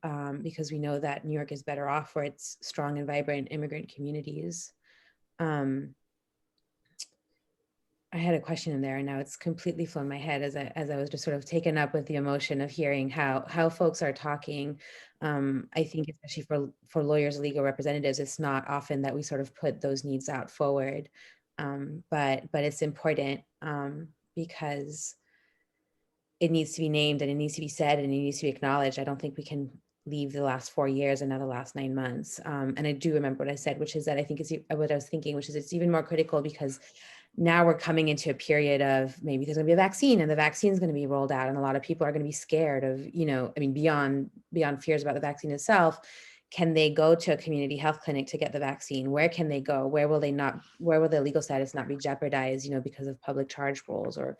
because we know that New York is better off for its strong and vibrant immigrant communities. I had a question in there and now it's completely flown my head as I was just sort of taken up with the emotion of hearing how folks are talking. I think especially for lawyers, legal representatives, it's not often that we sort of put those needs out forward, but it's important because it needs to be named and it needs to be said and it needs to be acknowledged. I don't think we can leave the last 4 years and now the last 9 months. And I do remember what I said, which is that I think is what I was thinking, which is it's even more critical because now we're coming into a period of maybe there's gonna be a vaccine and the vaccine is gonna be rolled out and a lot of people are gonna be scared of, beyond fears about the vaccine itself. Can they go to a community health clinic to get the vaccine? Where can they go? Where will their legal status not be jeopardized, because of public charge rules or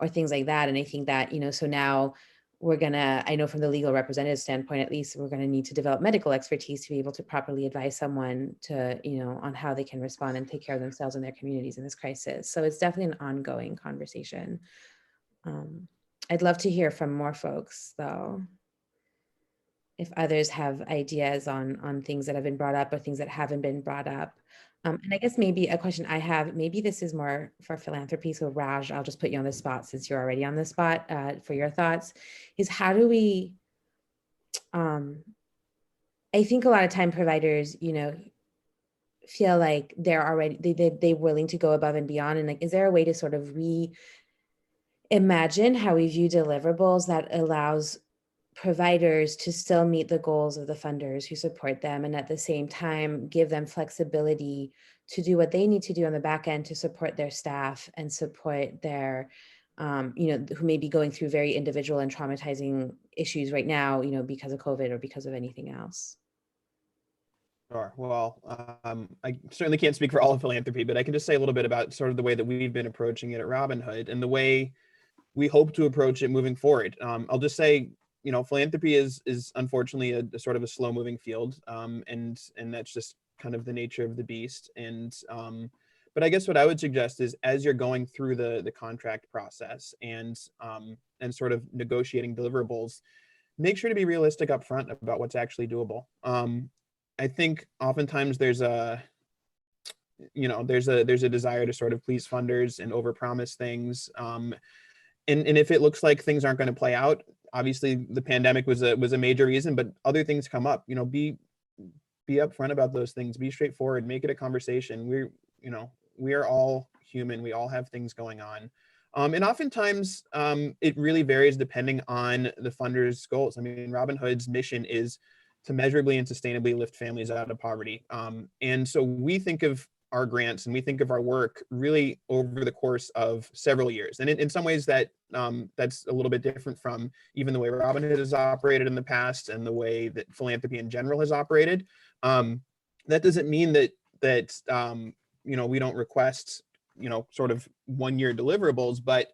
things like that? And I think that, so now I know from the legal representative standpoint, at least, we're gonna need to develop medical expertise to be able to properly advise someone to, on how they can respond and take care of themselves and their communities in this crisis. So it's definitely an ongoing conversation. I'd love to hear from more folks though, if others have ideas on things that have been brought up or things that haven't been brought up. And I guess maybe a question I have, maybe this is more for philanthropy. So Raj, I'll just put you on the spot since you're already on the spot for your thoughts, is how do we, I think a lot of time providers, feel like they're already, they're willing to go above and beyond. And like, is there a way to sort of reimagine how we view deliverables that allows providers to still meet the goals of the funders who support them and at the same time give them flexibility to do what they need to do on the back end to support their staff and support their who may be going through very individual and traumatizing issues right now, because of COVID or because of anything else? Sure. Well, I certainly can't speak for all of philanthropy, but I can just say a little bit about sort of the way that we've been approaching it at Robin Hood and the way we hope to approach it moving forward. I'll just say, philanthropy is unfortunately a sort of a slow moving field. And that's just kind of the nature of the beast. And, but I guess what I would suggest is as you're going through the contract process and sort of negotiating deliverables, make sure to be realistic up front about what's actually doable. I think oftentimes there's a desire to sort of please funders and overpromise things. And if it looks like things aren't going to play out, obviously the pandemic was a major reason, but other things come up. Be upfront about those things. Be straightforward. Make it a conversation. We are all human. We all have things going on, and oftentimes it really varies depending on the funder's goals. I mean, Robin Hood's mission is to measurably and sustainably lift families out of poverty, and so we think of our grants and we think of our work really over the course of several years. And in some ways that's a little bit different from even the way Robin Hood has operated in the past and the way that philanthropy in general has operated. That doesn't mean that we don't request, sort of 1 year deliverables, but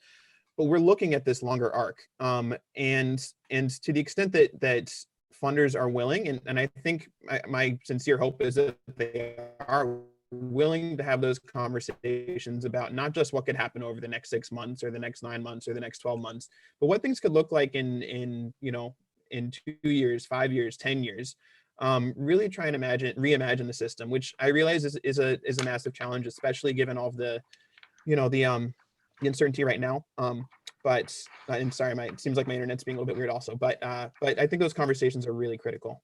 we're looking at this longer arc. And to the extent that funders are willing, and I think my sincere hope is that they are willing to have those conversations about not just what could happen over the next 6 months or the next 9 months or the next 12 months, but what things could look like in 2 years, 5 years, 10 years. Really try and reimagine the system, which I realize is a massive challenge, especially given all of the uncertainty right now. But and sorry, it seems like my internet's being a little bit weird also, but I think those conversations are really critical.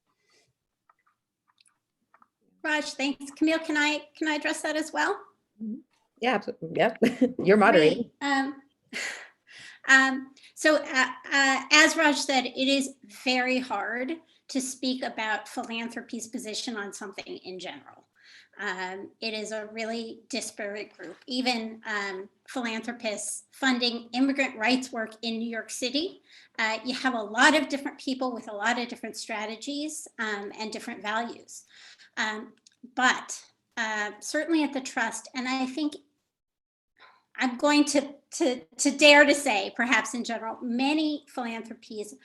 Raj, thanks. Camille, can I address that as well? Yeah, absolutely. Yep. You're moderating. So as Raj said, it is very hard to speak about philanthropy's position on something in general. It is a really disparate group. Even philanthropists funding immigrant rights work in New York City, you have a lot of different people with a lot of different strategies and different values. But certainly at the trust, and I think I'm going to dare to say, perhaps in general, many philanthropies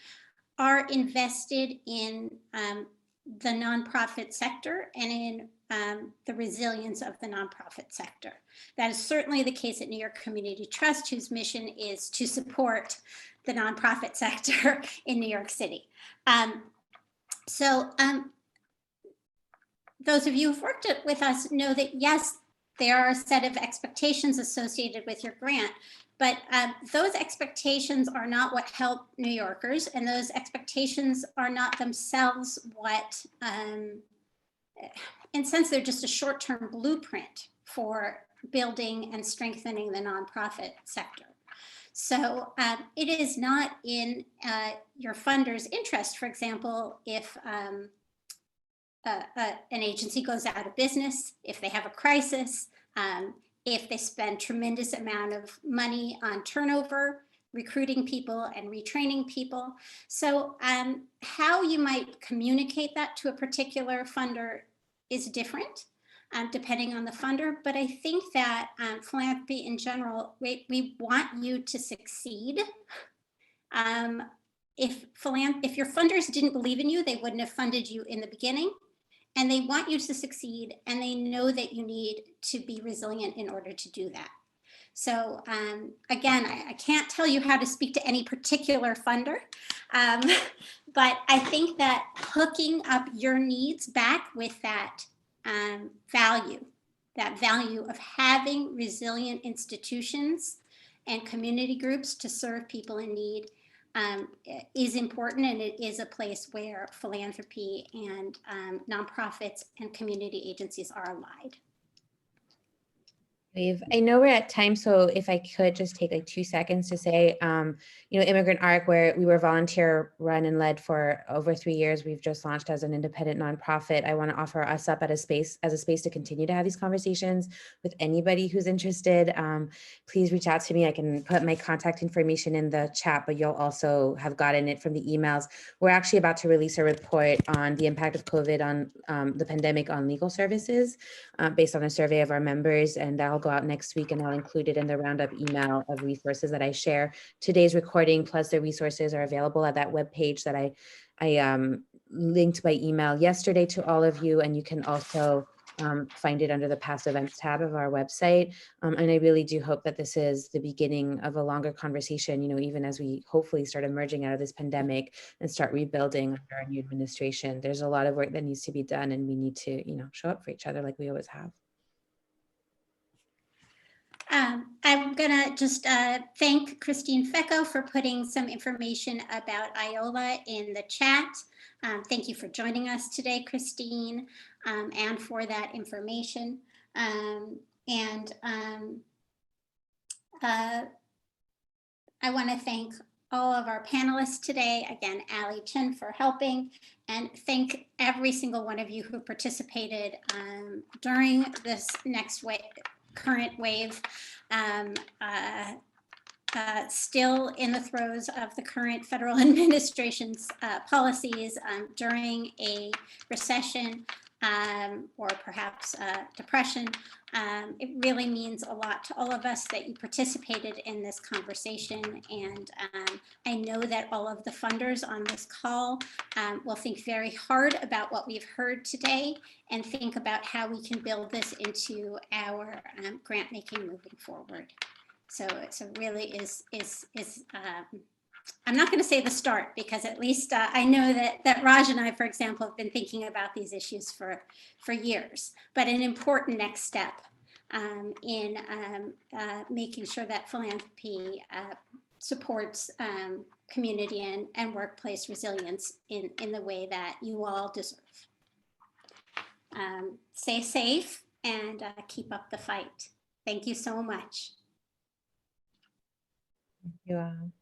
are invested in the nonprofit sector and in the resilience of the nonprofit sector. That is certainly the case at New York Community Trust, whose mission is to support the nonprofit sector in New York City. Those of you who've worked with us know that, yes, there are a set of expectations associated with your grant, but those expectations are not what help New Yorkers, and those expectations are not themselves what, in a sense, they're just a short-term blueprint for building and strengthening the nonprofit sector. So it is not in your funders' interest, for example, if an agency goes out of business, if they have a crisis, if they spend tremendous amount of money on turnover, recruiting people and retraining people. So how you might communicate that to a particular funder is different depending on the funder. But I think that philanthropy in general, we want you to succeed. If your funders didn't believe in you, they wouldn't have funded you in the beginning. And they want you to succeed, and they know that you need to be resilient in order to do that. So again, I can't tell you how to speak to any particular funder, but I think that hooking up your needs back with that value of having resilient institutions and community groups to serve people in need is important, and it is a place where philanthropy and nonprofits and community agencies are allied. I know we're at time, so if I could just take like 2 seconds to say, Immigrant ARC, where we were volunteer run and led for over 3 years, we've just launched as an independent nonprofit. I want to offer us up as a space to continue to have these conversations with anybody who's interested. Please reach out to me. I can put my contact information in the chat, but you'll also have gotten it from the emails. We're actually about to release a report on the impact of COVID on the pandemic on legal services based on a survey of our members, and that'll go out next week, and I'll include it in the roundup email of resources that I share. Today's recording plus the resources are available at that webpage that I linked by email yesterday to all of you, and you can also find it under the past events tab of our website. And I really do hope that this is the beginning of a longer conversation, even as we hopefully start emerging out of this pandemic and start rebuilding under our new administration. There's a lot of work that needs to be done, and we need to, show up for each other like we always have. I'm gonna just thank Christine Fecco for putting some information about IOLA in the chat. Thank you for joining us today, Christine, and for that information. I want to thank all of our panelists today. Again, Ali Chen for helping, and thank every single one of you who participated during this next current wave. Still in the throes of the current federal administration's policies during a recession or perhaps depression. It really means a lot to all of us that you participated in this conversation, and I know that all of the funders on this call will think very hard about what we've heard today and think about how we can build this into our grant making moving forward. So it really is I'm not going to say the start, because at least I know that Raj and I, for example, have been thinking about these issues for years, but an important next step in making sure that philanthropy supports community and workplace resilience in the way that you all deserve. Stay safe and keep up the fight. Thank you so much. Thank you all.